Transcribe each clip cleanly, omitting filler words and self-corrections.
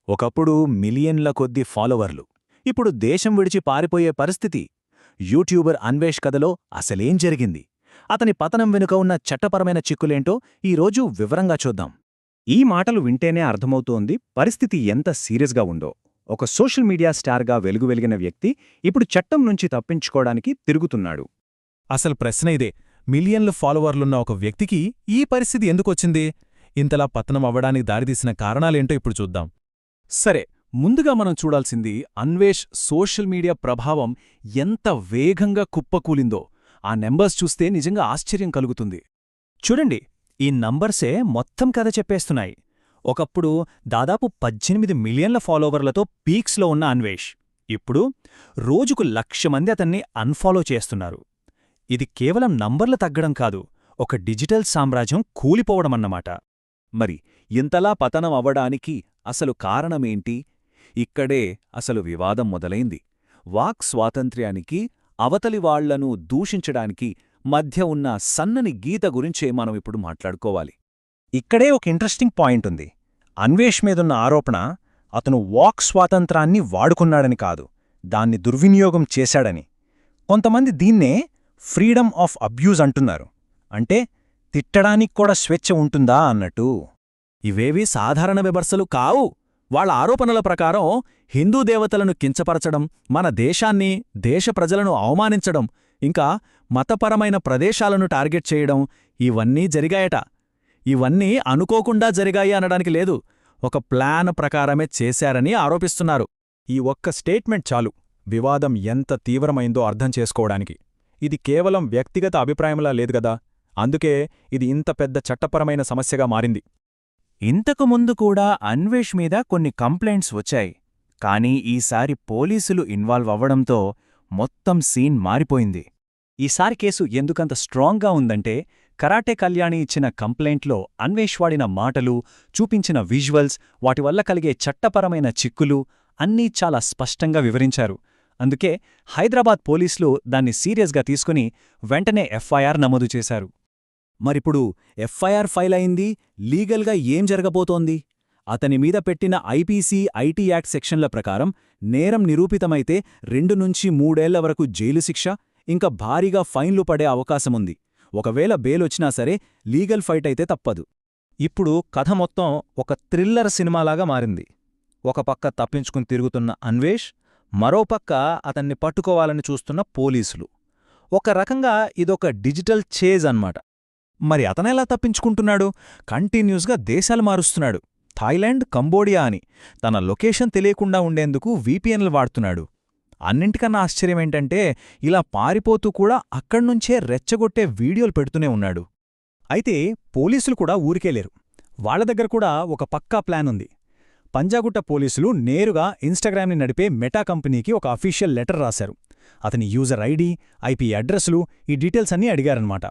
ఒకప్పుడు మిలియన్ల కొద్ది ఫాలోవర్లు. ఇప్పుడు దేశం విడిచి పారిపోయే పరిస్థితి. యూట్యూబర్ అన్వేష్ కథలో అసలేం జరిగింది? అతని పతనం వెనుక ఉన్న చట్టపరమైన చిక్కులేంటో ఈరోజు వివరంగా చూద్దాం. ఈ మాటలు వింటేనే అర్థమవుతోంది పరిస్థితి ఎంత సీరియస్గా ఉందో. ఒక సోషల్ మీడియా స్టార్గా వెలిగిన వ్యక్తి ఇప్పుడు చట్టం నుంచి తప్పించుకోవడానికి తిరుగుతున్నాడు. అసలు ప్రశ్న ఇదే. మిలియన్ల ఫాలోవర్లున్న ఒక వ్యక్తికి ఈ పరిస్థితి ఎందుకొచ్చింది? ఇంతలా పతనం అవ్వడానికి దారితీసిన కారణాలేంటో ఇప్పుడు చూద్దాం. సరే, ముందుగా మనం చూడాల్సింది అన్వేష్ సోషల్ మీడియా ప్రభావం ఎంత వేగంగా కుప్పకూలిందో. ఆ నెంబర్స్ చూస్తే నిజంగా ఆశ్చర్యం కలుగుతుంది. చూడండి, ఈ నంబర్సే మొత్తం కథ చెప్పేస్తున్నాయి. ఒకప్పుడు దాదాపు 18 మిలియన్ల ఫాలోవర్లతో పీక్స్లో ఉన్న అన్వేష్ ఇప్పుడు రోజుకు 1,00,000 మంది అతన్ని అన్ఫాలో చేస్తున్నారు. ఇది కేవలం నంబర్లు తగ్గడం కాదు, ఒక డిజిటల్ సామ్రాజ్యం కూలిపోవడమన్నమాట. మరి ఇంతలా పతనం అవ్వడానికి అసలు కారణమేంటి? ఇక్కడే అసలు వివాదం మొదలైంది. వాక్ స్వాతంత్ర్యానికి, అవతలి వాళ్లను దూషించడానికి మధ్య ఉన్న సన్నని గీత గురించే మనం ఇప్పుడు మాట్లాడుకోవాలి. ఇక్కడే ఒక ఇంట్రెస్టింగ్ పాయింట్ ఉంది. అన్వేష్ మీదున్న ఆరోపణ అతను వాక్ స్వాతంత్రాన్ని వాడుకున్నాడని కాదు, దాన్ని దుర్వినియోగం చేశాడని. కొంతమంది దీన్నే ఫ్రీడమ్ ఆఫ్ అబ్యూజ్ అంటున్నారు. అంటే తిట్టడానికి కూడా స్వేచ్ఛ ఉంటుందా అన్నట్టు. ఇవేవీ సాధారణ విమర్శలు కావు. వాళ్ళ ఆరోపణల ప్రకారం హిందూ దేవతలను కించపరచడం, మన దేశాన్ని, దేశ ప్రజలను అవమానించడం, ఇంకా మతపరమైన ప్రదేశాలను టార్గెట్ చేయడం ఇవన్నీ జరిగాయట. ఇవన్నీ అనుకోకుండా జరిగాయి అనడానికి లేదు, ఒక ప్లాన్ ప్రకారమే చేశారని ఆరోపిస్తున్నారు. ఈ ఒక్క స్టేట్మెంట్ చాలు వివాదం ఎంత తీవ్రమైందో అర్థం చేసుకోవడానికి. ఇది కేవలం వ్యక్తిగత అభిప్రాయంలా లేదుగదా, అందుకే ఇది ఇంత పెద్ద చట్టపరమైన సమస్యగా మారింది. ఇంతకుముందు కూడా అన్వేష్ మీద కొన్ని కంప్లైంట్స్ వచ్చాయి, కానీ ఈసారి పోలీసులు ఇన్వాల్వ్ అవ్వడంతో మొత్తం సీన్ మారిపోయింది. ఈసారి కేసు ఎందుకంత స్ట్రాంగ్గా ఉందంటే, కరాటే కళ్యాణి ఇచ్చిన కంప్లైంట్లో అన్వేష్ వాడిన మాటలు, చూపించిన విజువల్స్, వాటి వల్ల కలిగే చట్టపరమైన చిక్కులు అన్నీ చాలా స్పష్టంగా వివరించారు. అందుకే హైదరాబాద్ పోలీసులు దాన్ని సీరియస్గా తీసుకుని వెంటనే ఎఫ్ఐఆర్ నమోదు చేశారు. మరిప్పుడు ఎఫ్ఐఆర్ ఫైల్ అయింది, లీగల్గా ఏం జరగబోతోంది? అతని మీద పెట్టిన ఐపీసీ, ఐటీ యాక్ట్ సెక్షన్ల ప్రకారం నేరం నిరూపితమైతే 2 నుంచి 3 ఏళ్ల వరకు జైలు శిక్ష, ఇంకా భారీగా ఫైన్లు పడే అవకాశముంది. ఒకవేళ బెయిలొచ్చినా సరే లీగల్ ఫైట్ అయితే తప్పదు. ఇప్పుడు కథ మొత్తం ఒక థ్రిల్లర్ సినిమాలాగా మారింది. ఒక పక్క తప్పించుకుని తిరుగుతున్న అన్వేష్, మరోపక్క అతన్ని పట్టుకోవాలని చూస్తున్న పోలీసులు. ఒక రకంగా ఇదొక డిజిటల్ చేజ్ అన్నమాట. మరి అతనెలా తప్పించుకుంటున్నాడు? కంటిన్యూస్గా దేశాలు మారుస్తున్నాడు. థాయిలాండ్, కంబోడియా అని తన లొకేషన్ తెలియకుండా ఉండేందుకు వీపీఎన్లు వాడుతున్నాడు. అన్నింటికన్నా ఆశ్చర్యమేంటంటే, ఇలా పారిపోతూ కూడా అక్కడ్నుంచే రెచ్చగొట్టే వీడియోలు పెడుతూనే ఉన్నాడు. అయితే పోలీసులు కూడా ఊరికేలేరు. వాళ్ల దగ్గర కూడా ఒక పక్కా ప్లాన్ ఉంది. పంజాగుట్ట పోలీసులు నేరుగా ఇన్స్టాగ్రామ్ని నడిపే మెటా కంపెనీకి ఒక అఫీషియల్ లెటర్ రాశారు. అతని యూజర్ ఐడి, ఐపీ అడ్రస్లు, ఈ డీటెయిల్స్ అన్నీ అడిగారన్నమాట.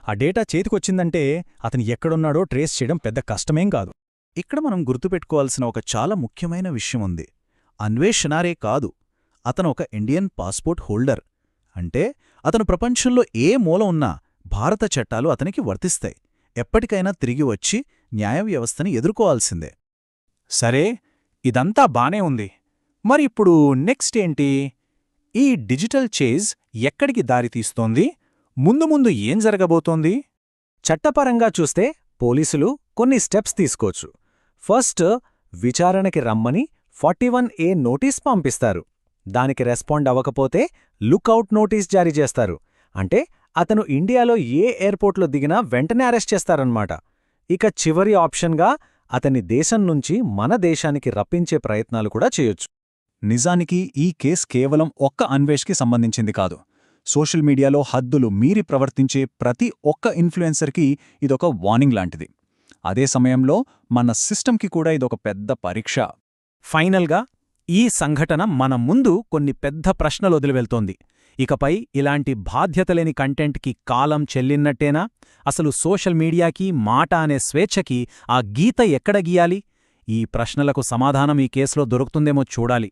ఆ డేటా చేతికొచ్చిందంటే అతను ఎక్కడున్నాడో ట్రేస్ చేయడం పెద్ద కష్టమేం కాదు. ఇక్కడ మనం గుర్తుపెట్టుకోవాల్సిన ఒక చాలా ముఖ్యమైన విషయం ఉంది. అన్వేష్ నారే కాదు, అతను ఒక ఇండియన్ పాస్పోర్ట్ హోల్డర్. అంటే అతను ప్రపంచంలో ఏ మూల ఉన్నా భారత చట్టాలు అతనికి వర్తిస్తాయి. ఎప్పటికైనా తిరిగి వచ్చి న్యాయ వ్యవస్థని ఎదుర్కోవాల్సిందే. సరే, ఇదంతా బానే ఉంది. మరి ఇప్పుడు నెక్స్ట్ ఏంటి? ఈ డిజిటల్ చేజ్ ఎక్కడికి దారితీస్తోంది? ముందు ముందు ఏం జరగబోతోంది? చట్టపరంగా చూస్తే పోలీసులు కొన్ని స్టెప్స్ తీసుకోవచ్చు. ఫస్ట్, విచారణకి రమ్మని 41A నోటీస్ పంపిస్తారు. దానికి రెస్పాండ్ అవ్వకపోతే లుక్అవుట్ నోటీస్ జారీ చేస్తారు. అంటే అతను ఇండియాలో ఏ ఎయిర్పోర్ట్లో దిగినా వెంటనే అరెస్ట్ చేస్తారన్నమాట. ఇక చివరి ఆప్షన్గా అతన్ని దేశం నుంచి మన దేశానికి రప్పించే ప్రయత్నాలు కూడా చేయొచ్చు. నిజానికి ఈ కేస్ కేవలం ఒక్క అన్వేష్కి సంబంధించింది కాదు. సోషల్ మీడియాలో హద్దులు మీరి ప్రవర్తించే ప్రతి ఒక్క ఇన్ఫ్లుయెన్సర్కి ఇదొక వార్నింగ్ లాంటిది. అదే సమయంలో మన సిస్టమ్కి కూడా ఇదొక పెద్ద పరీక్ష. ఫైనల్గా ఈ సంఘటన మన ముందు కొన్ని పెద్ద ప్రశ్నలు వదిలివెళ్తోంది. ఇకపై ఇలాంటి బాధ్యతలేని కంటెంట్కి కాలం చెల్లిన్నట్టేనా? అసలు సోషల్ మీడియాకి, మాట అనే స్వేచ్ఛకి ఆ గీత ఎక్కడ గీయాలి? ఈ ప్రశ్నలకు సమాధానం ఈ కేసులో దొరుకుతుందేమో చూడాలి.